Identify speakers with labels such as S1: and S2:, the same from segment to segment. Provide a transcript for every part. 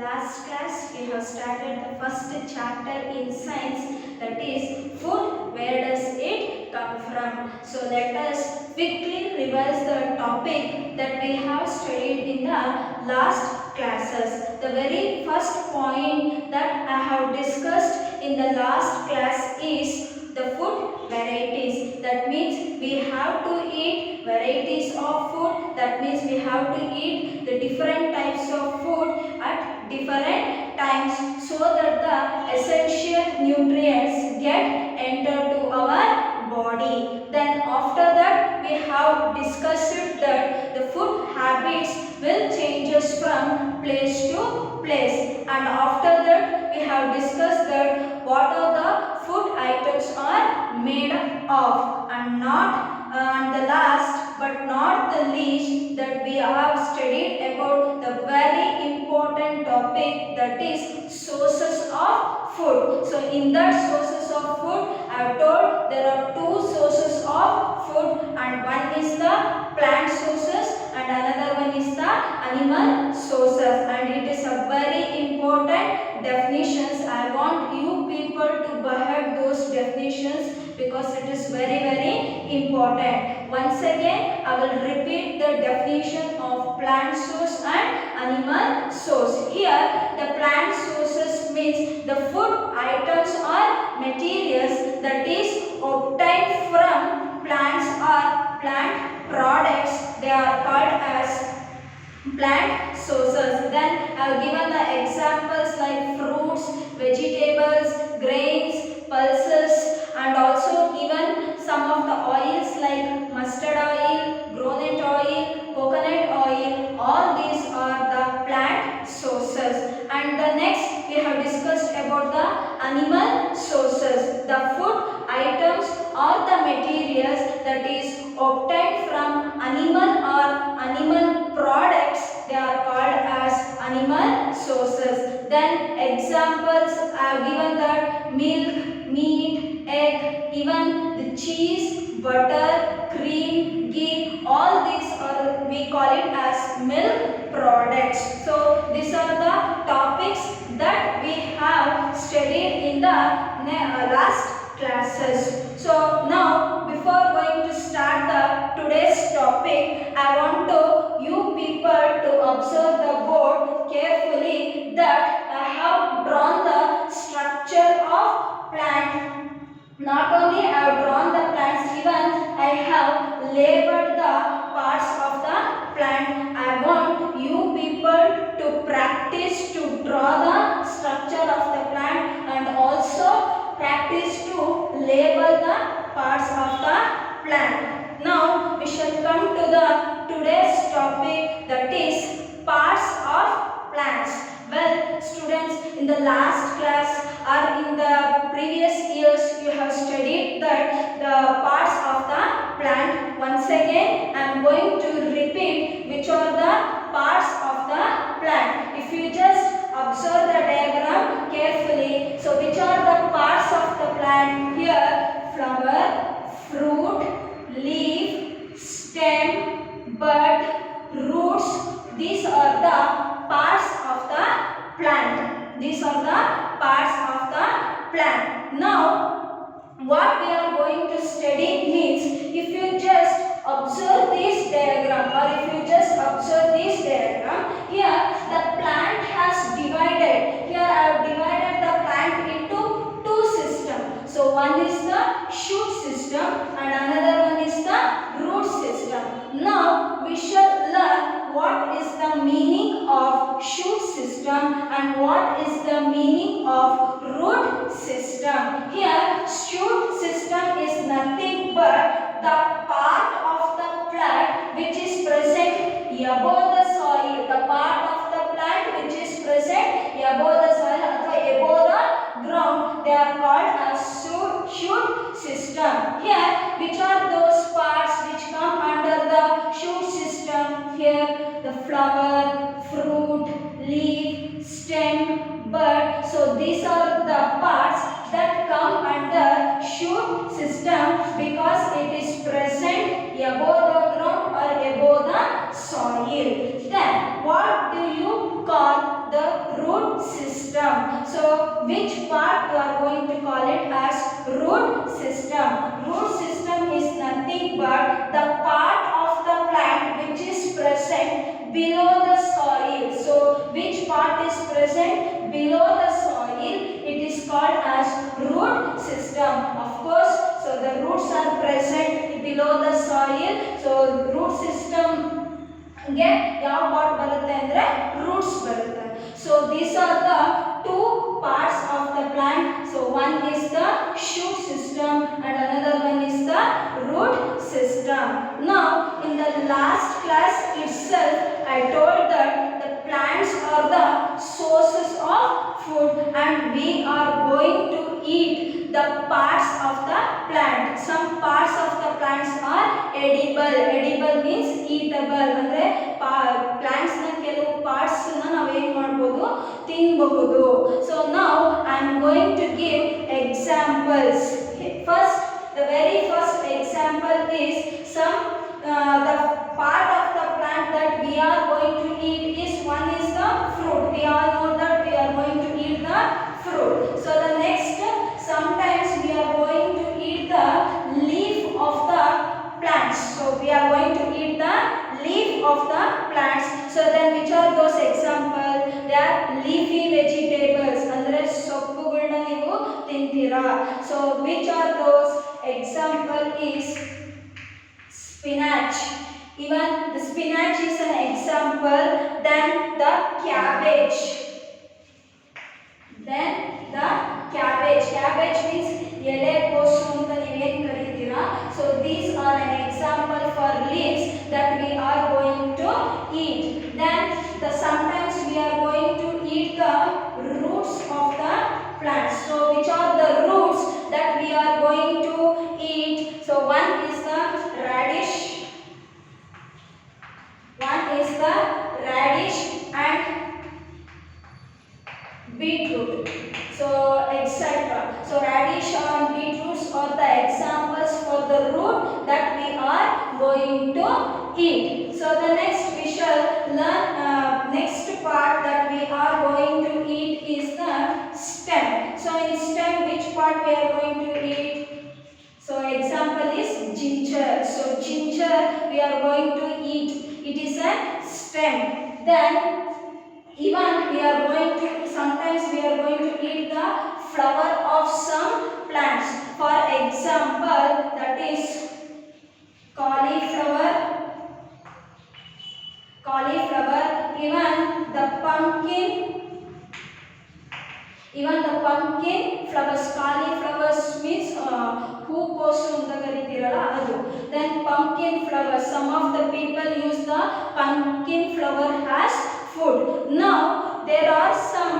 S1: last class we have started the first chapter in science, that is food. Where does it come from? So let us quickly revise the topic that we have studied in the last classes. The very first point that I have discussed in the last class is the food varieties. That means we have to eat varieties of food. That means we have to eat the different types of food at different times so that the essential nutrients get entered to our body. Then after that we have discussed that the food habits will changes from place to place, and after that we have discussed that what are the food items are made of, and the last but not the least that we have studied about the very important topic, that is sources of food. So in that sources of food I have told there are two sources of food, and one is the plant sources and another one is the animal sources, and it is a very important definitions. I want you people to bear those definitions because it is very important. Once again I will repeat the definition of plant source and animal source. Here the plant sources means the food items or materials that is obtained from plants or plant products. They are called as plant sources. Then I have given the examples like fruits, vegetables, grains, pulses, and also given some of the oils like mustard oil, groundnut oil, coconut oil. All these are the plant sources. And the next we have discussed about the animal sources. The food items or the materials that is obtained from animal or animal products, they are called as animal sources. Then examples I have given that milk, meat, egg, even the cheese, butter, cream, ghee, all these are, we call it as milk products. So these are the topics that we have studied in the last classes. So now before going to start the today's topic, I want to you people to observe the board carefully that I have drawn the structure of plant. Not only I have drawn the plants, even I have labeled the parts of the plant. I want you people to practice to draw the structure of the plant and also practice to label the parts of the plant. Now we shall come to the today's topic, that is parts of plants. Well, students, in the last class or in the previous years you have studied that the parts of the plant. Once again I am going to repeat which are the parts of the plant. If you just observe the diagram carefully, so which are the parts of the plant? Here flower, fruit, leaf, stem, bud, roots. These are the parts of the plant. These are the parts of the plant. Now what we are going to study means, if you just observe this diagram or if you just observe this diagram, here the plant has divided. Here I have divided the plant into two systems. So one is the shoot system and another one is the root system. Now we shall learn what is the meaning of shoot system and what is the meaning of root system. Here shoot system is nothing but the part of the plant which is present above the soil. The part of the plant which is present above the soil or above the ground, they are called as shoot system. Here which are those parts which come under the shoot system? Here the flower, fruit, leaf, stem, bud. So these are the parts that come under shoot system because it is present above the ground or above the soil. Then what do you call the root part we are going to call it as root system. Root system is nothing but the part of the plant which is present below the soil. So which part is present below the soil? It is called as root system. Of course, so the roots are present below the soil. So root system ಗೆ ಯಾವ part ಬರುತ್ತೆ ಅಂದ್ರೆ roots ಬರುತ್ತೆ. So these are the two parts of the plant. So one is the shoot system and another one is the root system. Now in the last class itself I told that the plants are the sources of food and we are going to eat the parts of the plant. Some parts of the plants are edible. Edible means eatable. ಅಂದ್ರೆ plants ನ ಕೆಲವು parts ನ ನಾವು ಏನು ಮಾಡಬಹುದು ತಿನ್ನಬಹುದು. So now I am going to give examples. First, the very first example is the part of the plant that we are going to eat is one is the fruit. We all know that we are going to eat the fruit. So the next, sometimes we are going to eat the leaf of the plants. So we are going to eat the leaf of the plants. So then which are those examples? They are leafy vegetables. Andre ಸೊಪ್ಪುಗಳನ್ನ ನೀವು ತಿಂತೀರಾ. So which are those? Example is spinach. Even the spinach is an example. Then the cabbage. Then the cabbage. Cabbage means ಎಲೆಕೋಸು ಅಂತ ನೀವೇನು ಕರೀತೀರಾ. So these are an example for leaves that we are going to eat. Then sometimes we are going to eat the roots of the plants. So which are the roots that we are going to eat? So one is the radish. One is the radish and beetroot. So etc. So radish and beetroots are the examples for the root that we are going to eat. So the next we shall learn next part that we are going to eat is the stem. So in stem which part we are going to eat? So example is ginger. So ginger we are going to eat. It is a stem. Then even we are going to sometimes we are going to eat the flower of some plants. For example, that is cauliflower, even the pumpkin flowers. Cauliflowers means ಹೂಕೋಸು ಅಂತ ಕರೀತೀರಲ್ಲ ಅದು. Then pumpkin flowers, some of the people use the pumpkin flower as food. Now there are some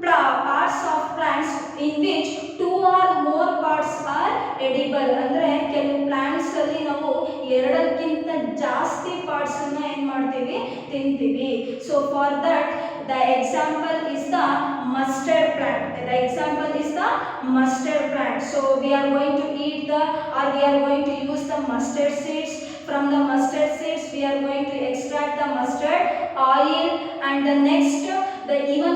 S1: parts of plants in which two or more parts are edible. ಅಂದ್ರೆ ಕೆಲವು plants ಅಲ್ಲಿ ನಾವು ಎರಡಕ್ಕಿಂತ ಜಾಸ್ತಿ parts ಅನ್ನ ಏನು ಮಾಡ್ತೀವಿ ತಿಂತೀವಿ. So for that the example is the mustard plant. The example is the mustard plant. So we are going to eat we are going to use the mustard seeds. From the mustard seeds we are going to extract the mustard oil, and the next even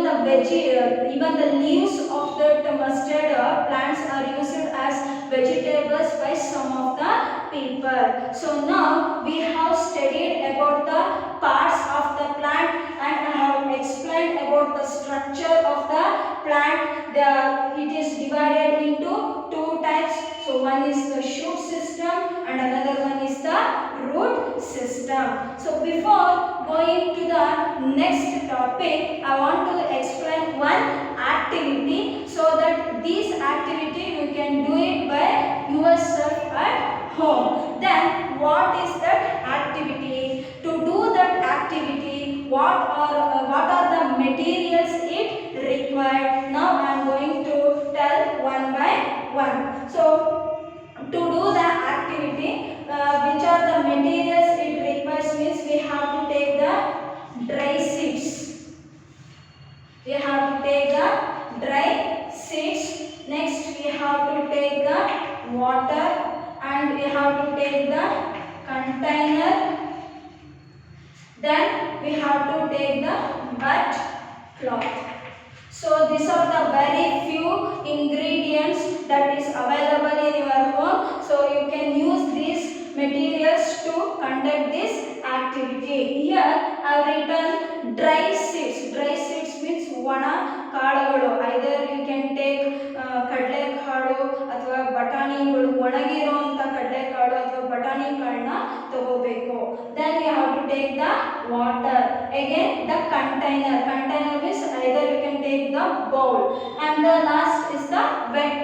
S1: the leaves of the mustard plants are used as vegetables by some of the people. So now we have studied about the parts of the plant and I have explained about the structure of the plant. It is divided into two types. So one is the shoot system and another one is the root system. So before going to the next topic, I want to explain one activity so that this activity you can do it by yourself at home. Then what is that activity? To do that activity, what are the materials it required? Now I am going to tell one by one. So to do the activity, which are the materials it requires means we have to take the dry seeds. We have to take the dry seeds. Next we have to take the water and we have to take the container. Then we have to take the wet cloth. So these are the very few materials to conduct this activity. Here I have written dry seeds. Dry seeds means ಒಣ ಕಾಳುಗಳು. either you can take ಕಡಲೆಕಾಳು ಅಥವಾ ಬಟಾಣಿಗಳು, ಒಣಗಿರುವಂತ ಕಡಲೆಕಾಳು ಅಥವಾ ಬಟಾಣಿ ಕಾಳನ್ನ ತಗೋಬೇಕು. then you have to take the water. again the container. Container means either you can take the bowl, and the last is the wet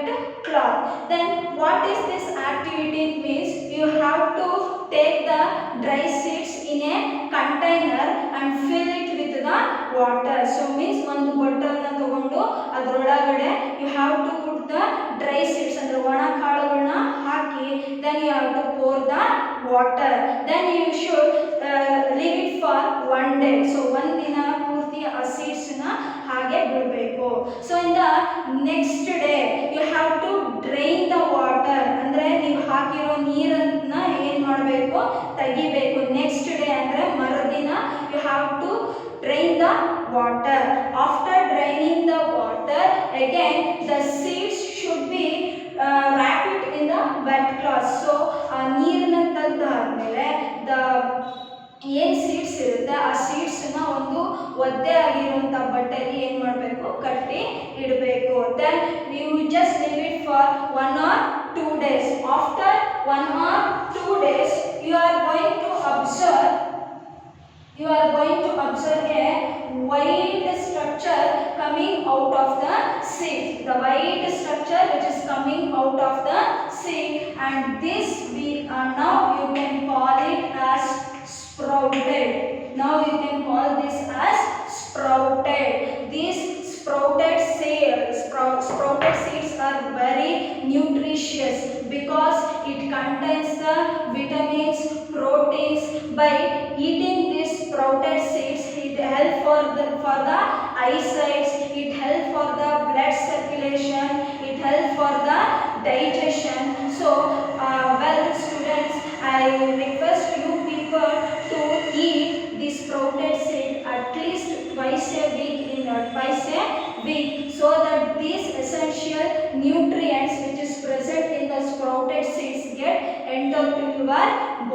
S1: cloth. then what is this activity means you have to take the dry seeds in a container and fill it with the water. so means ಒಂದು bottle ನ ತಗೊಂಡು ಅದರೊಳಗಡೆ you have to put the dry seeds ಅಂದ್ರೆ ಒಣ ಕಾಳುಗಳನ್ನ ಹಾಕಿ then you have to pour the water. then you should leave it for one day. so ಒಂದು ದಿನ ಪೂರ್ತಿ ಆ seeds ನ ಹಾಗೆ ಬಿಡಬೇಕು. so in the next day you have to drain the water. ಅಂದ್ರೆ ನೀವು ಹಾಕಿರೋ ನೀರನ್ನ ಏನು ಮಾಡಬೇಕು, ತೆಗಿಬೇಕು. next day ಅಂದ್ರೆ ಮರುದಿನ you have to drain the water. after draining the water again the seeds should be wrap it in the wet cloth. so ಆ ನೀರನ್ನ ತೆಗೆದಾದ್ಮೇಲೆ ಏನು ಸೀಡ್ಸ್ ಇರುತ್ತೆ ಆ ಸೀಡ್ಸ್ನ ಒಂದು ಒದ್ದೆ ಆಗಿರುವಂಥ ಬಟ್ಟೆಯಲ್ಲಿ ಏನು ಮಾಡಬೇಕು, ಕಟ್ಟಿ ಇಡಬೇಕು. Then you just leave it for 1 or 2 days. ಆಫ್ಟರ್ 1 or 2 days you are going to observe a white structure coming out of the seed. The white structure which is coming out of the seed, and this now you can call it as sprouted. Now you can call this as sprouted. These sprouted seeds are very nutritious because it contains the vitamins, proteins. By eating these sprouted seeds it helps for the eyesight, it helps for the blood circulation, it helps for the digestion. so well students, I request you people to eat this sprouted seed at least twice a week so that these essential nutrients which is present in the sprouted seeds get entered to your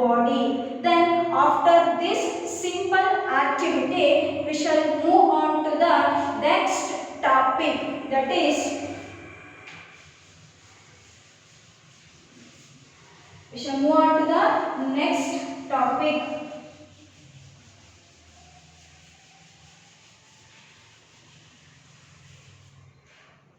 S1: body. then after this simple activity we shall move on to the next topic, that is we shall move on to the next topic.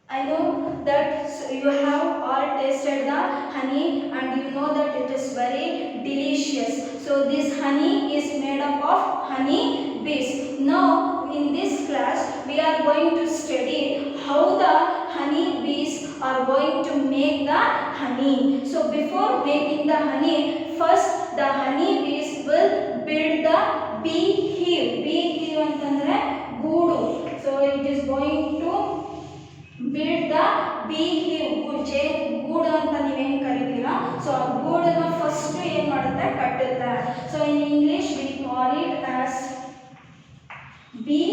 S1: I know that you have all tasted the honey and you know that it is very delicious. so this honey is made up of honey bees. now in this class we are going to study how the honey bees are going to make the honey. so before making the honey, first the honey bees will build the bee hive. bee hive antandre goodu. so it is going to build the bee hive. ಗೂಡು ಅಂತ ನೀವೇನು ಕರಿತೀರಾ, so ಆ ಗೂಡನ್ನ first ಏನು ಮಾಡುತ್ತೆ, ಕಟ್ಟುತ್ತೆ. So in English we call it as bee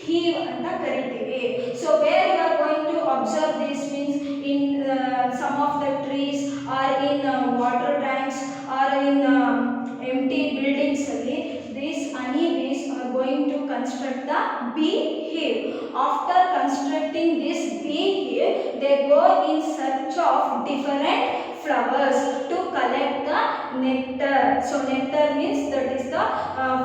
S1: hive ಅಂತ ಕರಿತೀವಿ. so where you are going to observe this means in some of the trees or in water tanks or in empty buildings ಅಲ್ಲಿ these honey bees are going to construct the bee hive. after constructing this bee hive they go in search of different flowers to collect the nectar. so nectar means that is the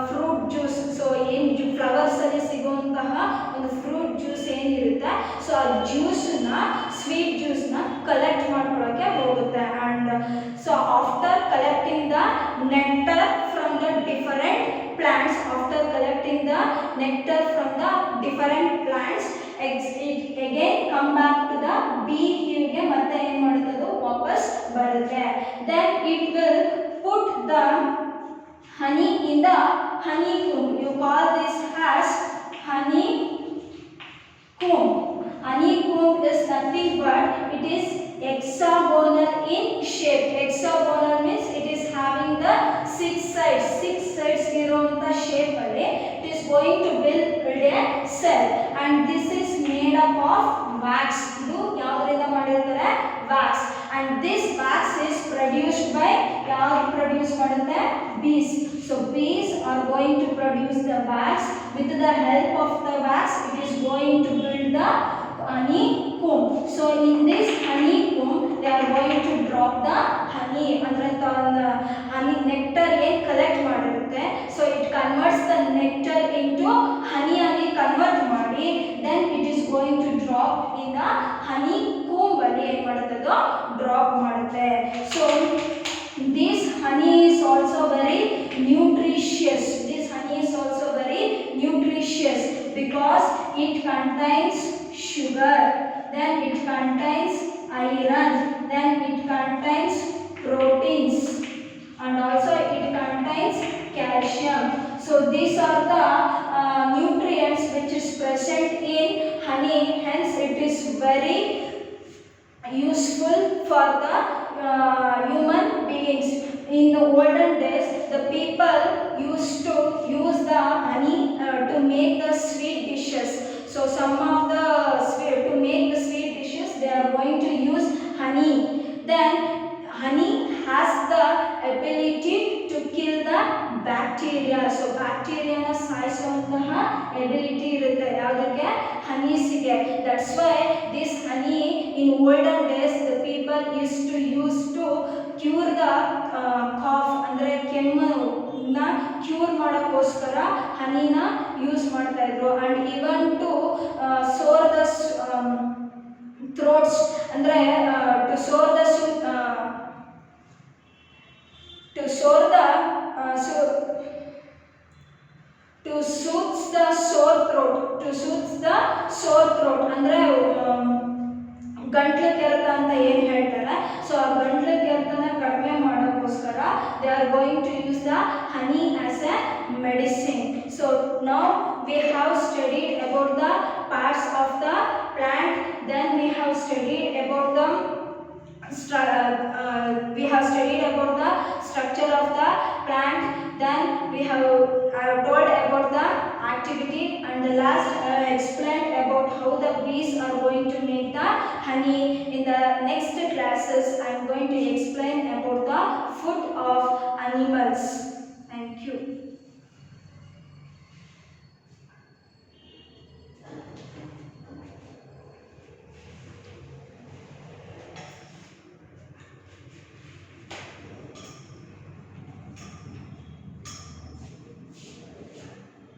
S1: fruit juice. so ಏನು flowers ಅಲ್ಲಿ ಸಿಗುವಂತಹ ಒಂದು fruit juice ಏನಿರುತ್ತೆ, so ಆ ಜ್ಯೂಸ್ನ sweet ಜ್ಯೂಸ್ನ collect ಮಾಡ್ಕೊಳ್ಳೋಕ್ಕೆ ಹೋಗುತ್ತೆ. And so after collecting the nectar from the different plants, after collecting the nectar from the different plants it again come back to the bee hive ಗೆ ಮತ್ತೆ ಏನು ಮಾಡುತ್ತೆ, ವಾಪಸ್ ಬರುತ್ತೆ. then it will put the honey in the honeycomb. you call this as honeycomb. honeycomb is nothing but it is hexagonal in shape. hexagonal means it is having the six sides ಇರುವಂತ shape ಅಲ್ಲಿ it is going to build a cell, and this is made up of wax. ಇದು ಯಾವುದರಿಂದ ಮಾಡಿರ್ತಾರೆ, wax. and this wax is produced by ಯಾರು produce ಮಾಡುತ್ತೆ bees. So bees are going to produce the wax. With the help of the wax it is going to build the honey comb. So in this honey comb they are going to drop the honey ಅಂದ್ರೆ honey nectar ಏನು collect ಮಾಡಿರುತ್ತೆ. So it converts the nectar into honey ಆಗಿ convert ಮಾಡಿ then it is going to drop in the honey comb ಅಲ್ಲಿ ಏನು ಮಾಡುತ್ತೆ ಅದು drop ಮಾಡುತ್ತೆ. So this honey is also very nutritious. This honey is also very nutritious because it contains sugar, then it contains iron, then it contains proteins, and also it contains calcium. So these are the nutrients which is present in honey, hence it is very useful for the human beings. In the olden days the people used to use the honey to make the sweet dishes. So some of the to make the sweet dishes they are going to use honey. Then honey has the ability to kill the bacteria. So bacteria na ಸಾಯಿಸುವಂತಹ ability ಇರುತ್ತೆ ಯಾವುದಕ್ಕೆ ಹನೀಸಿಗೆ. That's why this honey in olden days the people used to use to cure the cough ಅಂದ್ರೆ ಕೆಮ್ಮನ್ನ cure ಮಾಡೋಕ್ಕೋಸ್ಕರ ಹನಿನ use ಮಾಡ್ತಾ ಇದ್ರು. and even to sore the throats ಅಂದ್ರೆ to sore the to soothe the sore throat. To soothe the sore throat ಅಂದ್ರೆ ಗಂಟ್ಲು ಕೆರೆತ ಅಂತ ಏನು ಹೇಳ್ತಾರೆ. ಸೊ ಆ ಗಂಟ್ಲು ಕೆರೆತನ ಕಡಿಮೆ ಮಾಡೋಕ್ಕೋಸ್ಕರ they are going to use the honey as a medicine. So now we have studied about the parts of the plant, then we have studied about the structure of the plant, then I have told about the activity, and the last I explained about how the bees are going to make the honey. In the next classes I am going to explain about the food of